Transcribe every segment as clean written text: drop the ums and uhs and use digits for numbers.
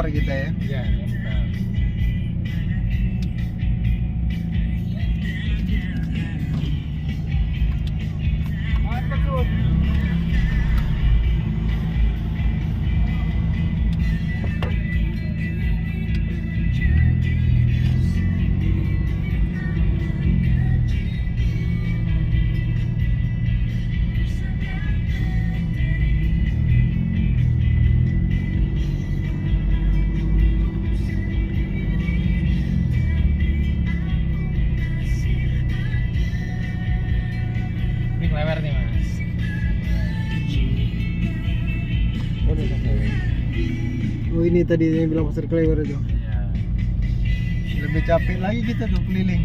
mutar kita ya. Iya, mutar. Ini klewer nih mas. Oh ini tadi yang bilang pasar klewer itu. Iya. Lebih capek lagi kita tuh keliling.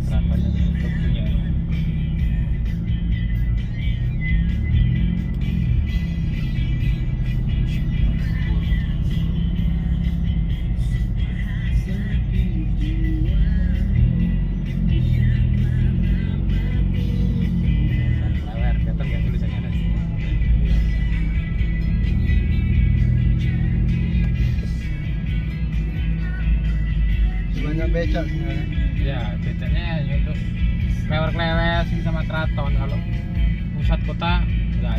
Terapanya untuk punya. Klewer, kelihatan nggak tulisannya ada? Banyak becak sebenarnya. Ya, becaknya untuk klewer-klewer sih sama keraton. Kalau pusat kota nggak.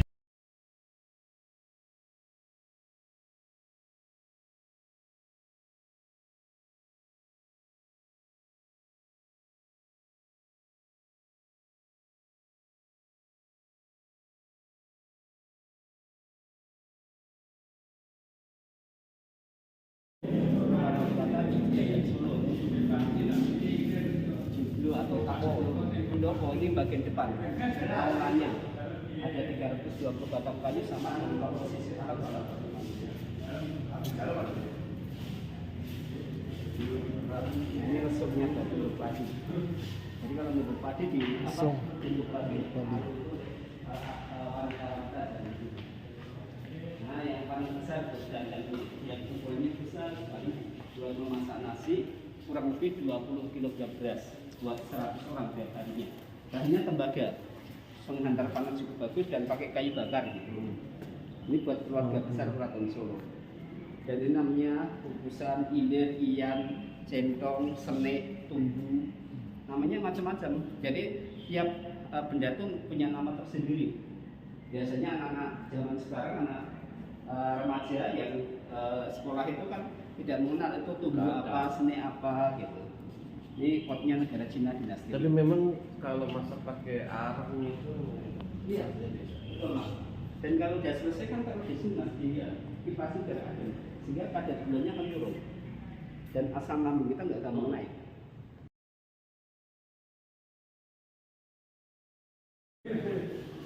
Joglo atau Tako Pendopo ini bagian depan aulannya ada 320 batang kayu sama dengan posisi ini resumnya dari padi. Jadi kalau untuk padi di Resum. untuk padi. Nah yang paling besar dan yang ukurannya besar paling buat memasak nasi kurang lebih 20 kg beras buat 100 orang tiap harinya. Bahannya tembaga, penghantar panas cukup bagus dan pakai kayu bakar gitu. Ini buat keluarga besar Keraton Solo. Dan ini namanya kukusan, ilir, iyan, centong, senek, tumbu. Namanya macam-macam. Jadi tiap benda itu punya nama tersendiri. Biasanya anak-anak zaman sekarang, anak remaja yang sekolah itu kan tidak mengenal itu tumbuh apa, senek apa gitu. Ini kodnya negara Cina dinasti. Tapi memang kalau masak pakai arang itu Iya, betul mas. Dan kalau sudah selesai kan kalau di sini mas dikipasi darah adem, sehingga kadar gulanya akan turun dan asam lambung kita nggak gampang naik.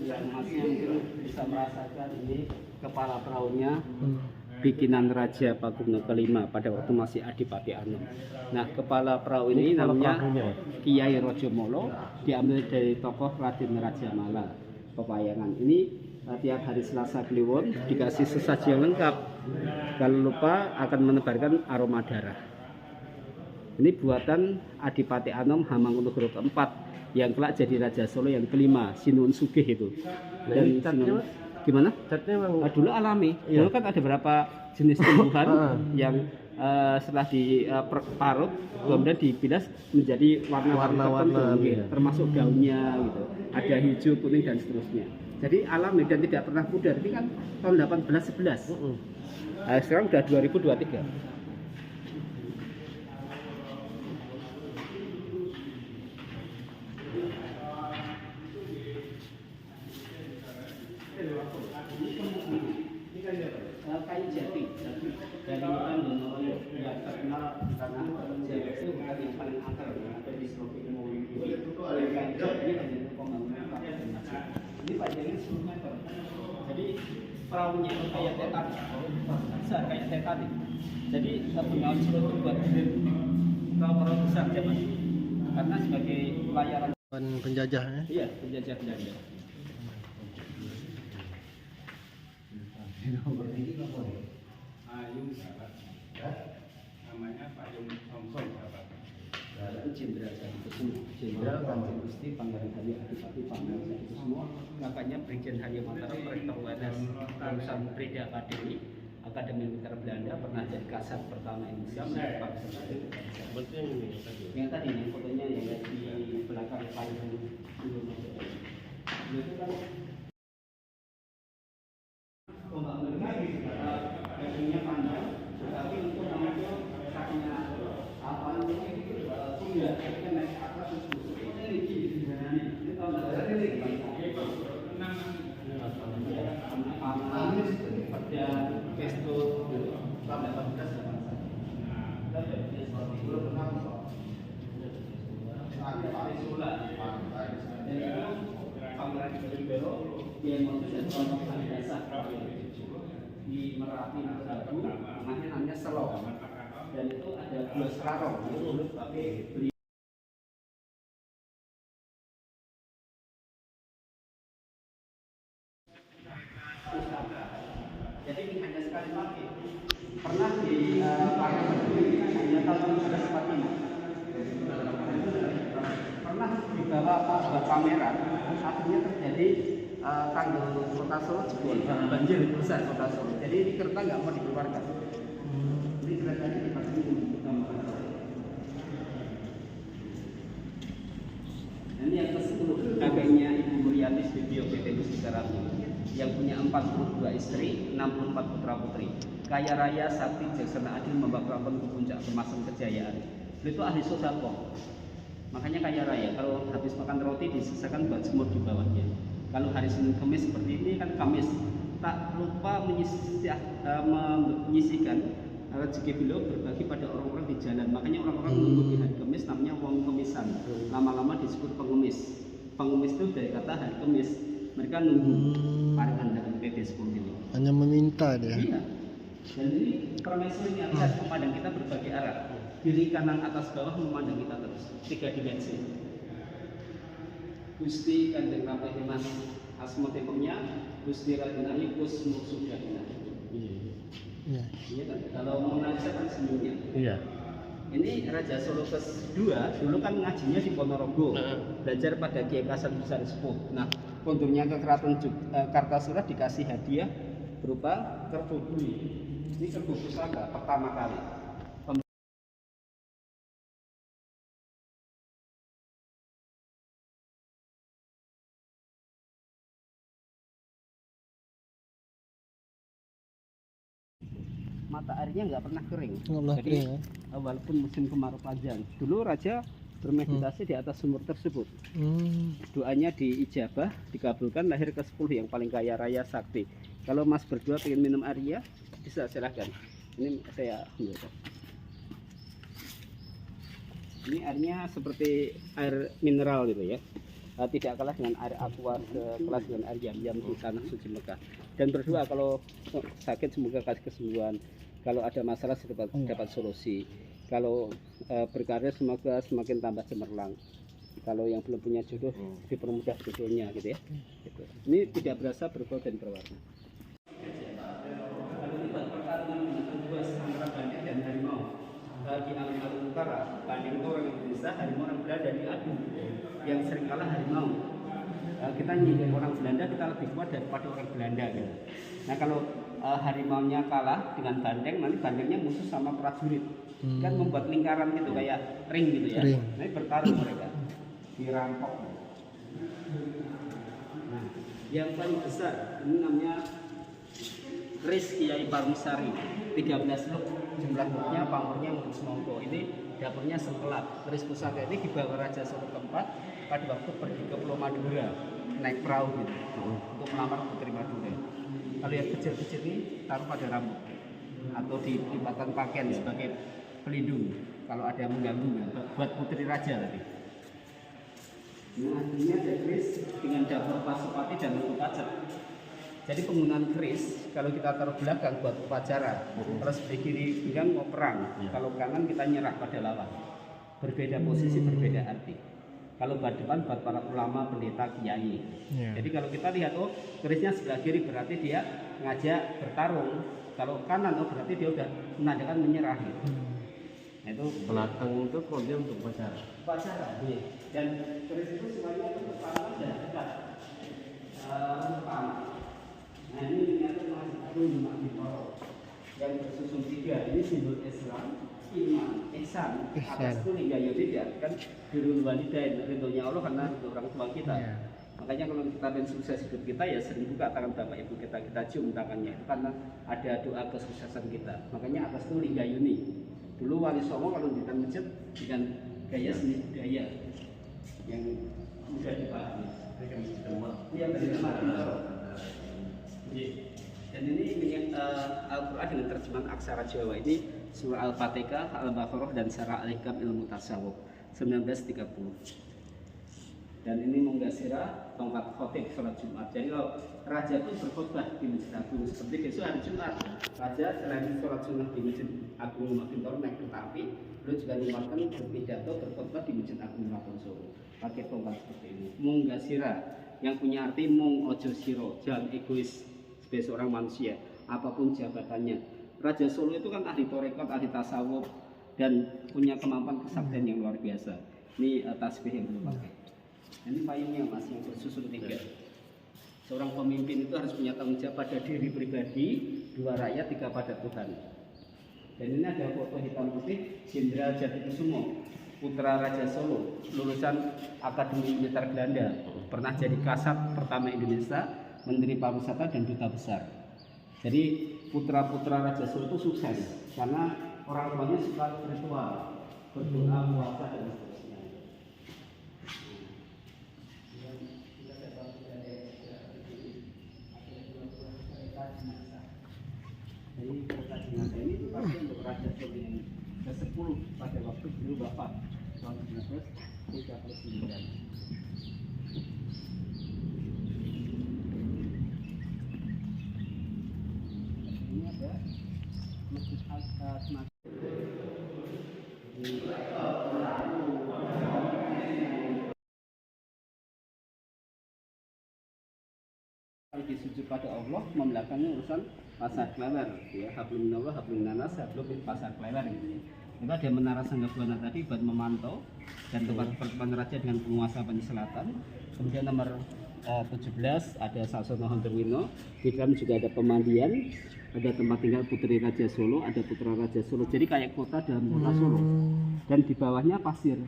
Ya masnya mungkin bisa merasakan ini kepala perahunya bikinan Raja Pakumno kelima pada waktu masih Adipati Anom. Nah kepala perahu ini namanya Kiai Rojomolo, diambil dari tokoh Raden Raja Mala Pepayangan. Ini tiap hari Selasa Kliwon dikasih sesaji yang lengkap. Kalau lupa akan menebarkan aroma darah. Ini buatan Adipati Anom Hamengkubuwono keempat yang kelak jadi Raja Solo yang kelima, Sinuhun Sugih itu. Dan Sinuhun, gimana? catnya memang Dulu alami. Dulu kan ada beberapa jenis tumbuhan yang setelah diparut kemudian dibilas menjadi warna-warna tertentu, iya. termasuk daunnya gitu. Ada hijau, kuning dan seterusnya. Jadi alami dan tidak pernah pudar. Ini kan tahun 1811. Nah, sekarang udah 2023. Kayu jati dari hutan Donohoyo yang terkenal karena jati itu bukan yang paling angker yang ada di Selopi Ilmu ini. Kayu jati ini hanya pembangunan kapal dan masjid. Ini panjangnya 10 meter. Jadi perahunya itu kayak Titanic, besar kayak Titanic. Jadi Bengawan Solo itu buat perahu besar zaman itu karena sebagai pelayaran Penjajah ya. iya penjajah Belanda. Payung sahabat, namanya payung Thompson sahabat. jenderal Sadikusumo, Jenderal Kanjeng Gusti Pangeran Haryo Adipati Pangeran Sadikusumo, kakaknya Brigjen Haryo Mataram, Rektor UNS lulusan Breda Akademi, Akademi Militer Belanda, pernah jadi kasat pertama Indonesia, menjadi Pakar Sipil. Berarti yang ini tadi. Yang tadi yang fotonya yang di belakang paling dulu itu kan ombak mereka kakinya panjang, tetapi untuk namanya kakinya apa namanya kuda, kan naik ke atas terus busuk. Ini tahun berapa ini? Pada Pesto tahun 1881. Yang waktu itu kelompok desa di Merapi Nasabu, namanya Selo, dan itu ada 2 selarong, itu tapi beli. Jadi ini hanya sekali pakai. Pernah di Parlemen ini kan hanya tahun 1945. Pernah dibawa buat pameran, akhirnya terjadi tanggul kota Solo jebol, banjir besar kota Solo. Jadi ini kereta nggak mau dikeluarkan. Ini keretanya dipakai untuk gambar. Ini yang ke-10, kakeknya Ibu Murianis Bibio PT Gusti Karapi, yang punya 42 istri, 64 putra putri. Kaya raya, sakti, jaksana, adil, membawa keraton ke puncak kemasan kejayaan. Beliau itu ahli sodako, makanya kaya raya. Kalau habis makan roti disisakan buat semut di bawahnya. Kalau hari Senin Kamis seperti ini kan Kamis, tak lupa menyisihkan rezeki beliau berbagi pada orang-orang di jalan. Makanya orang-orang menunggu di hari Kamis namanya wong kemisan. Lama-lama disebut pengemis. Pengemis itu dari kata hari Kamis. Mereka nunggu paringan dari PD 10 ini. Hanya meminta dia. Iya. Dan ini permaisuri ini atas memandang kita berbagai arah. Kiri, kanan, atas, bawah memandang kita terus. 3 dimensi. Gusti Kanjeng Ratu Mas Asmotepemnya, Gusti Raden Alikus Musudahina. Iya. Iya kan? Kalau mau Nalisa kan semuanya. Iya. Ini Raja Solo kedua, dulu kan ngajinya di Ponorogo, belajar pada Kiai Kasan Besar Sepuh. Nah, kunjungnya ke Keraton Kartasura dikasih hadiah berupa kerbau buli. Ini kerbau pusaka pertama kali. Mata airnya nggak pernah kering. Nggak pernah Jadi kering, ya? walaupun musim kemarau panjang, dulu raja bermeditasi di atas sumur tersebut. Doanya diijabah, dikabulkan, lahir ke 10 yang paling kaya raya sakti. Kalau Mas berdua pengen minum air ya, bisa silahkan. Ini saya ambilkan. Ini airnya seperti air mineral gitu ya. Tidak kalah dengan air aqua, sekelas dengan air Yam-Yam di tanah suci Mekah. Dan berdua kalau sakit semoga kasih kesembuhan. Kalau ada masalah dapat solusi. Kalau berkarir semoga semakin tambah cemerlang. Kalau yang belum punya jodoh dipermudah jodohnya gitu ya. Gitu. Ini tidak berasa berbau dan berwarna. Kalau kita pertarungan kedua antara bandit dan harimau di Alun-Alun Utara, bandit itu orang Indonesia, harimau orang Belanda diadu. Yang sering kalah harimau. Kita nyindir orang Belanda, kita lebih kuat daripada orang Belanda gitu. Nah kalau harimaunya kalah dengan bandeng, nanti bandengnya musuh sama prajurit. Kan membuat lingkaran gitu kayak ring gitu ya. Nanti bertarung mereka, dirampok. Nah, yang paling besar ini namanya Keris Kiai Parmisari, 13 luk jumlah luknya, pamornya menurut semongko. Ini dapurnya sengkelap. Keris pusaka ini dibawa Raja Solo keempat pada waktu pergi ke Pulau Madura, naik perahu gitu untuk melamar Putri Madura. Kalau yang kecil-kecil ini taruh pada rambut atau di lipatan pakaian sebagai pelindung kalau ada yang mengganggu buat Putri Raja tadi. Nah, ini ada keris dengan dapur pasupati dan untuk pajak. Jadi penggunaan keris kalau kita taruh belakang buat upacara, terus di kiri pinggang mau perang, kalau kanan kita nyerah pada lawan. Berbeda posisi, berbeda arti. Kalau buat depan buat para ulama, pendeta, kiai. Jadi kalau kita lihat kerisnya sebelah kiri berarti dia ngajak bertarung. Kalau kanan berarti dia udah menandakan menyerah. Nah itu Belakang itu dia untuk pacaran. upacara, iya. Dan keris itu semuanya untuk panah dan dekat. Panah. Nah ini miniatur Masjid Agung Demak Bintoro yang bersusun 3. Ini simbol Islam, iman, ihsan. Atas itu hingga yudhid kan birrul walidain, ridhonya Allah karena orang tua kita. Iya. Makanya kalau kita ingin sukses hidup kita ya sering buka tangan bapak ibu kita cium tangannya itu karena ada doa kesuksesan kita. Makanya atas itu Lingga Yuni. Dulu Wali Songo kalau di masjid dengan gaya seni budaya yang mudah dipahami. Iya, dan ini Al-Quran dengan terjemahan aksara Jawa ini surah Al-Fatihah, Al-Baqarah dan Syarah Al-Hikam Ilmu Tasawuf 1930. Dan ini menggasira tongkat khotib sholat Jumat. Jadi kalau raja pun berkhotbah di Masjid Agung seperti besok hari Jumat, raja selain sholat Jumat di Masjid Agung Demak Bintoro naik kereta api, beliau juga menyempatkan berpidato berkhotbah di Masjid Agung Keraton Solo pakai tongkat seperti ini. Menggasira yang punya arti mung ojo siro, jangan egois sebagai seorang manusia apapun jabatannya. Raja Solo itu kan ahli torekot, ahli tasawuf dan punya kemampuan kesaktian yang luar biasa. Ini tasbih yang beliau pakai. Ini payungnya mas yang bersusun 3. Seorang pemimpin itu harus punya tanggung jawab pada diri pribadi, 2 rakyat, 3 pada Tuhan. Dan ini ada foto hitam putih Jenderal Jatikusumo, putra Raja Solo, lulusan Akademi Militer Belanda, pernah jadi Kasat pertama Indonesia, Menteri Pariwisata dan Duta Besar. Jadi putra-putra Raja Solo itu sukses karena orang tuanya suka ritual, berdoa, puasa dan seterusnya. Jadi kereta jenazah ini dipakai untuk Raja Solo yang ke-10 pada waktu beliau wafat tahun 1939. Ini ada Masjid Al-Asma. Disujud pada Allah, membelakangnya urusan pasar klewer, ya, hablum minallah, hablum minanas, hablum pasar klewer gitu. Itu ada menara Sanggabuana tadi buat memantau dan tempat pertemuan raja dengan penguasa Banyu Selatan. Kemudian nomor 17 ada Sasono Honderwino. Di dalam juga ada pemandian, ada tempat tinggal Putri Raja Solo, ada Putra Raja Solo. Jadi kayak kota dalam kota Solo. Dan di bawahnya pasir.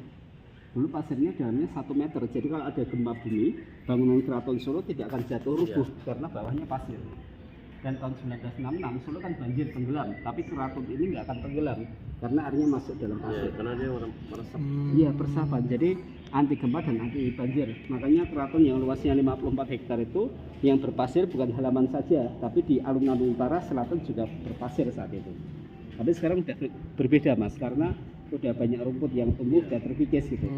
Dulu pasirnya dalamnya 1 meter, jadi kalau ada gempa bumi, bangunan Keraton Solo tidak akan jatuh rubuh karena bawahnya pasir. Dan tahun 1966 Solo kan banjir tenggelam, tapi Keraton ini nggak akan tenggelam karena airnya masuk dalam pasir. Karena dia orang meresap. Iya, persapan. Jadi anti gempa dan anti banjir. Makanya Keraton yang luasnya 54 hektar itu yang berpasir bukan halaman saja, tapi di alun-alun utara selatan juga berpasir saat itu. Tapi sekarang sudah berbeda mas, karena sudah banyak rumput yang tumbuh dan terkikis gitu.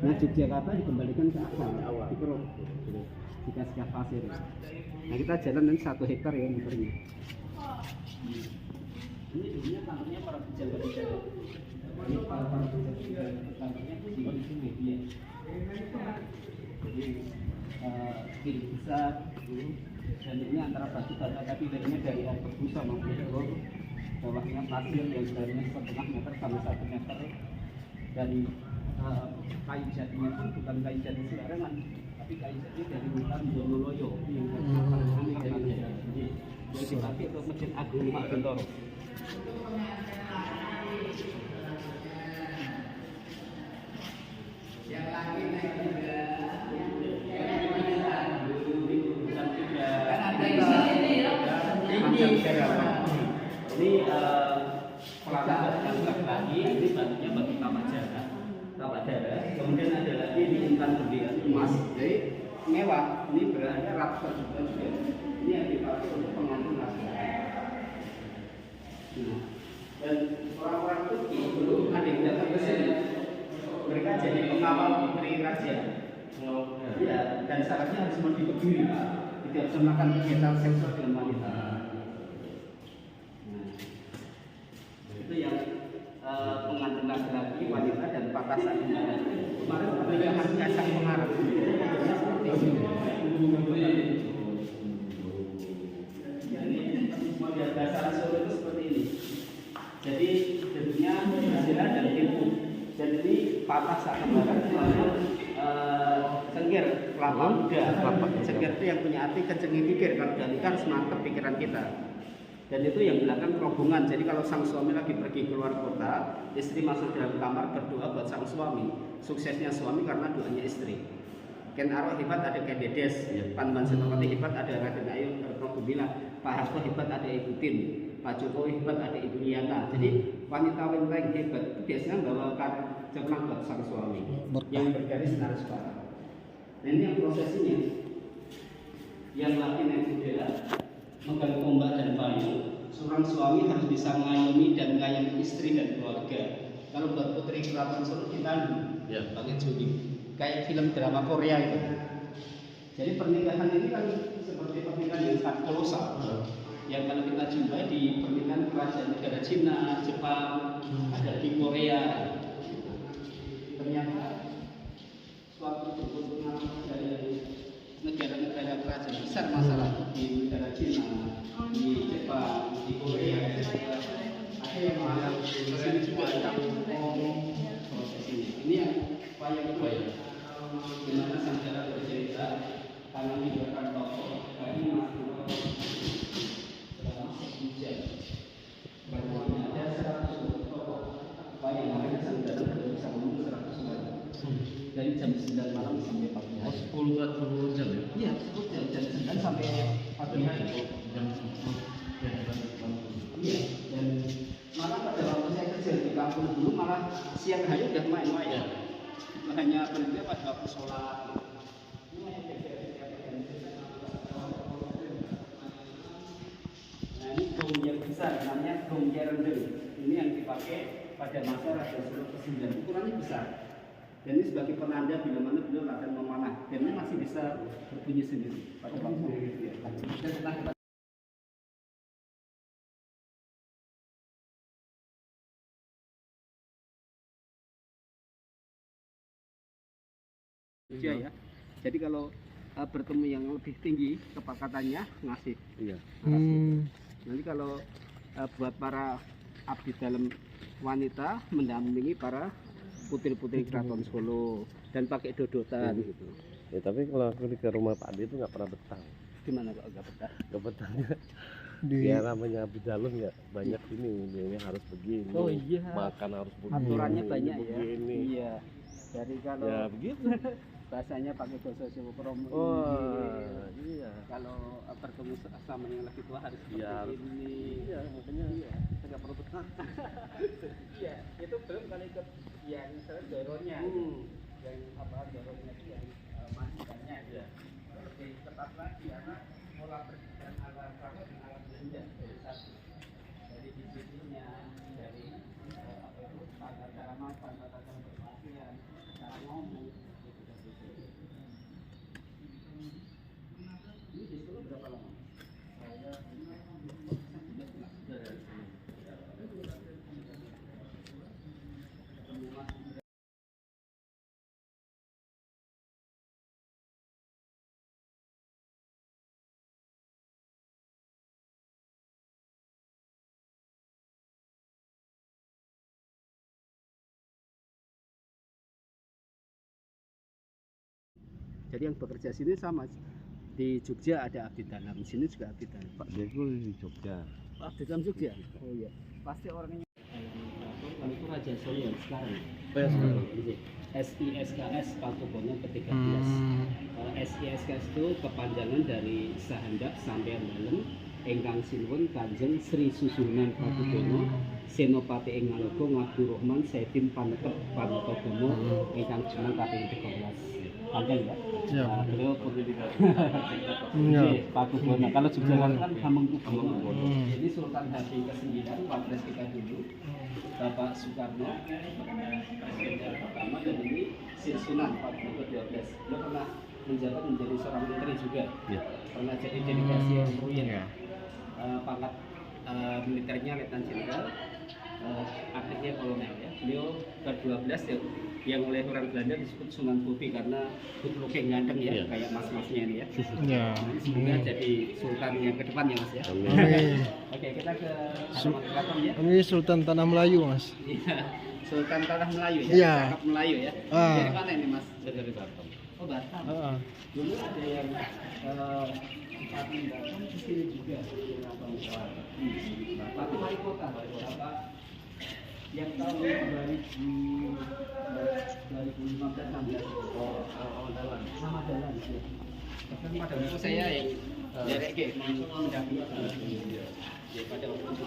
Nah Yogyakarta dikembalikan ke asal, dikasih pasir. Nah kita jalan nanti 1 hektar ya muternya. Ini dulunya kantornya para pejabat-pejabat. Ini para pejabat kantornya di sini dia. Jadi kiri besar dan ini antara batu bata tapi dari Operbu sama Bogor. Bawahnya pasir yang sebenarnya 1,5 meter sampai 1 meter. Dari kayu jatinya pun bukan kayu jati sembarangan, tapi kayu jati dari hutan Wonoloyo yang dipakai untuk Masjid Agung Demak Bintoro. Yang lagi naik juga. Ini pelataran yang lagi, ini batunya batu tapak darah. Kemudian ada lagi ini intan berlian emas, jadi mewah. Ini berharga ratusan juta juga. Ini yang dipakai untuk pengantin laki-laki. Dan orang-orang Turki dulu ada yang datang ke sini. Mereka jadi pengawal putri raja. Ya, dan syaratnya harus mandi berdiri, tidak bisa melakukan kegiatan seksual dengan wanita. Itu yang pengantin laki-laki, wanita dan papasan. Kemarin pernikahan Kaisang Pangarep seperti ini. Jadi model dasar Solo itu seperti ini. Jadi gedungnya berhasil dan Dan ini patah saat kembaran cengkir kelapa muda. Cengkir itu yang punya arti kencengi pikir. Kalau udah nikah harus mantep pikiran kita. Dan itu yang belakang rombongan. Jadi kalau sang suami lagi pergi keluar kota, istri masuk dalam kamar berdoa buat sang suami. Suksesnya suami karena doanya istri. Ken Arok hebat ada Ken Dedes, Pan Senopati hebat ada Raden Ayu Retno Gumilang, Pak Harto hebat ada Ibu Tin, Pak Jokowi hebat ada Ibu Liana. Jadi wanita-wanita yang hebat itu biasanya membawakan cernak buat sang suami yang bergaris naras para. Nah ini yang prosesinya. Yang laki naik kuda, megang tombak dan payung. Seorang suami harus bisa mengayomi dan mengayomi istri dan keluarga. Kalau buat putri keraton Solo ditandu, pakai jodi. Kayak film drama Korea itu. Jadi pernikahan ini kan seperti pernikahan yang sangat kolosal. Yang kalau kita jumpai di pernikahan kerajaan negara Cina, Jepang, ada di Korea. Ternyata suatu keuntungan dari negara-negara kerajaan besar masalah di negara Cina, di Jepang, di Korea. Ada yang menganggap di sini juga ada proses ini. Ini yang wayang dimana sang jalan bercerita tangan di belakang toko kami masih selama 1 jam bahwa ada 100 toko wayang makanya sang jalan tidak bisa ngomong 100 jam dari jam 9 malam sampai pagi hari 10 jam ya? iya 10 jam jam 9 sampai pagi hari Jam 10 iya dan malah pada waktu saya kerja di kampung dulu malah siang hari udah main wayang hanya berhenti pada waktu sholat. Nah ini gong yang besar, namanya gong rendeng. Ini yang dipakai pada masa Raja Solo ke-9. Ukurannya besar. Dan ini sebagai penanda bila mana beliau akan memanah. Dan ini masih bisa berbunyi sendiri pada waktu itu. Dan setelah ya. Jadi kalau bertemu yang lebih tinggi kepakatannya ngasih. Iya. Nanti kalau buat para abdi dalam wanita mendampingi para putri-putri keraton Solo dan pakai dodotan gitu. Ya tapi kalau aku ke rumah Pak Ade itu nggak pernah betah. Gimana kok agak betah? Nggak betahnya. Ya namanya abdi dalam ya banyak ini harus begini. Oh iya. Makan harus begini. Aturannya banyak ya. Begini. Iya. Dari kalau Ya begitu. bahasanya pakai bahasa Jawa Kromo. Iya. Kalau bertemu sama yang lebih tua harus Iya. seperti ini. Iya, makanya Iya. nggak perlu betah. Iya, itu belum kali ikut yang doronya. Yang apa doronya itu yang masukannya. Iya. Lebih ketat lagi karena pola pendidikan alat kamu dan alat belanja dari satu. Dari disiplinnya, dari apa itu tata cara makan, tata cara berpakaian, cara ngomong. Ini di sekolah berapa lama? Saya jadi yang bekerja sini sama di Jogja ada abdi dalam, di sini juga abdi dalam. Pak Deku di Jogja. Abdi dalam Jogja? Oh iya, pasti orangnya. Kalau itu Raja Solo yang sekarang. SISKS Pakubono ke-13. SISKS itu kepanjangan dari Sahandap sampai Dalam Engkang Sinuwun Kanjeng Sri Susunan Pakubono Senopati ing Ngalogo Ngabdurrahman Saidin Panekep Panotogomo Engkang Jeneng kaping 13. Panjang ya? Iya. Beliau pendidikan. Iya. Pakubono. Kalau Yogyakarta kan Hamengkubuwono. Jadi Sultan Hadi ke-9 Wapres kita dulu. Bapak Soekarno presiden yang pertama dan ini Susunan Pakubono ke-12. Beliau pernah menjabat menjadi seorang menteri juga. Ya. Pernah jadi delegasi Ruyen. Pangkat militernya Letnan Jenderal, aktifnya kolonel ya. Beliau ke-12 ya yang oleh orang Belanda disebut Sunan Putih karena good looking ganteng ya, Iya. kayak mas-masnya ini ya. Ya. Nanti semoga jadi sultan yang ke depan ya Mas ya. Amin. Amin. Oke, kita ke halaman keraton ya. Ini Sultan Tanah Melayu, Mas. Iya. Sultan Tanah Melayu ya. Iya. Cakap Melayu ya. Ah. Dari mana ini Mas? Dari Batam. Oh, Batam. Heeh. Dulu ada yang Bupati Batam di sini juga. Bupati wali kota, yang tahun 2015-16 dalam nama dalam ya. Bahkan pada waktu saya yang dari ke mendampingi ya pada waktu itu.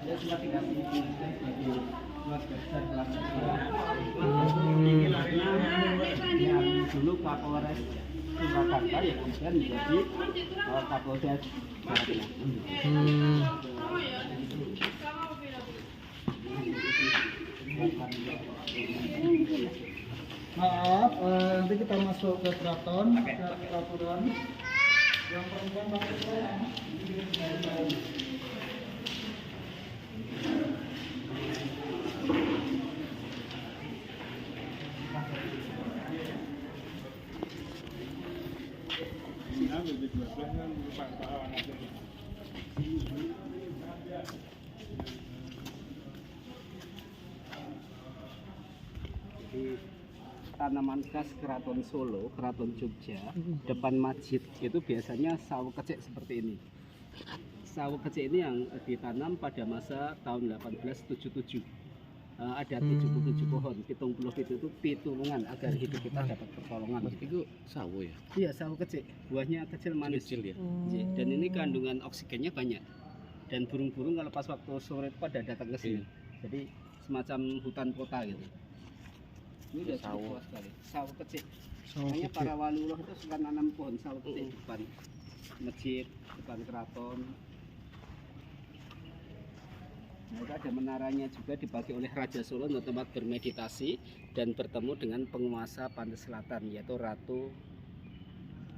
Saya cuma tinggal di sini sebagai keluarga besar yang dulu Kapolres Surakarta ya kemudian menjadi Kapolda Jawa Tengah. Maaf, nanti kita masuk ke keraton, ke peraturan. Yang perempuan masuk ke Jadi tanaman khas Keraton Solo, Keraton Jogja, depan masjid itu biasanya sawo kecik seperti ini. Sawo kecik ini yang ditanam pada masa tahun 1877. Ada 77 pohon, 70 itu pitulungan agar hidup kita dapat pertolongan. Mas itu sawo ya? Iya, sawo kecik. Buahnya kecil manis. Kecil ya? Iya, dan ini kandungan oksigennya banyak. Dan burung-burung kalau pas waktu sore itu pada datang ke sini. Jadi semacam hutan kota gitu. Ini udah Sawo. cukup luas sekali. Sawo kecik. sawo Makanya kecil. para wali-wali itu suka nanam pohon sawo kecik di depan masjid, depan keraton. Nah, itu ada menaranya juga dipakai oleh Raja Solo untuk tempat bermeditasi dan bertemu dengan penguasa pantai selatan yaitu Ratu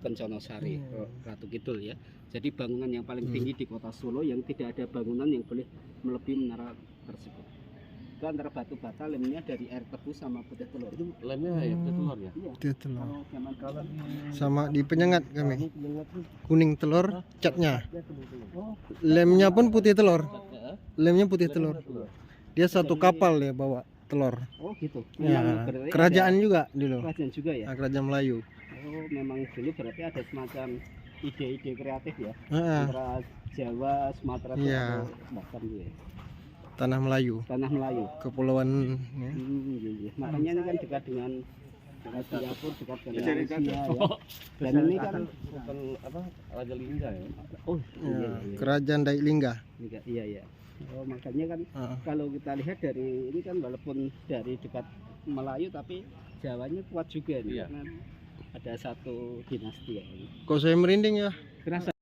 Kenconosari, Ratu Kidul ya. Jadi bangunan yang paling tinggi di kota Solo yang tidak ada bangunan yang boleh melebihi menara tersebut. Itu antara batu bata lemnya dari air tebu sama putih telur. Itu lemnya ya telur ya? Iya. Dia telur. Kalau zaman kalau Sama di penyengat kami. Penyengat tuh. Kuning telur, catnya. Ya, telur-telur. oh, Lemnya pun putih telur. Heeh. Lemnya putih Lemnya telur. Dia satu kapal ya bawa telur. oh gitu. Ya, Memang berarti kerajaan ada- juga dulu. kerajaan juga ya. Nah, kerajaan Melayu. Oh, memang dulu berarti ada semacam ide-ide kreatif ya Heeh. antara Jawa, Sumatera Iya. atau Batam gitu ya. Tanah Melayu, Tanah Melayu. kepulauan ya. Iya, iya. Makanya ini kan dekat dengan Singapura, dekat dengan Jadi kan- Rusia ya. Dan ini kan Bukan apa Raja Lingga ya? oh Ya, iya, iya. kerajaan Dailingga. Iya, iya. Oh, makanya kan Heeh. kalau kita lihat dari ini kan walaupun dari dekat Melayu tapi Jawanya kuat juga nih Iya. karena ada satu dinasti ya ini. Kok saya merinding ya? Kerasa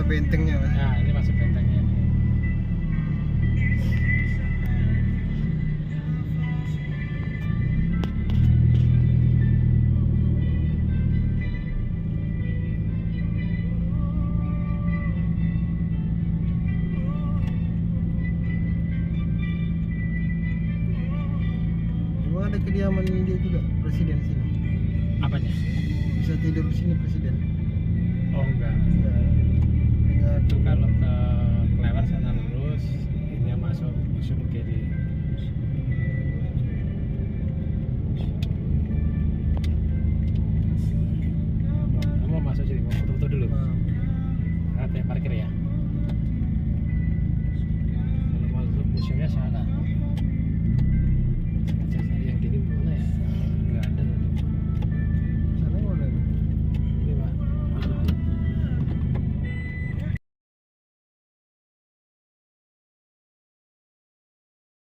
ada bentengnya, Mas. Nah, ini masih bentengnya nih. Cuma ada kediaman dia juga, presiden sini. Apanya? Bisa tidur di sini presiden. Oh enggak. Ya, dengar Itu kalau ke Klewer sana lurus, ini masuk usul kiri.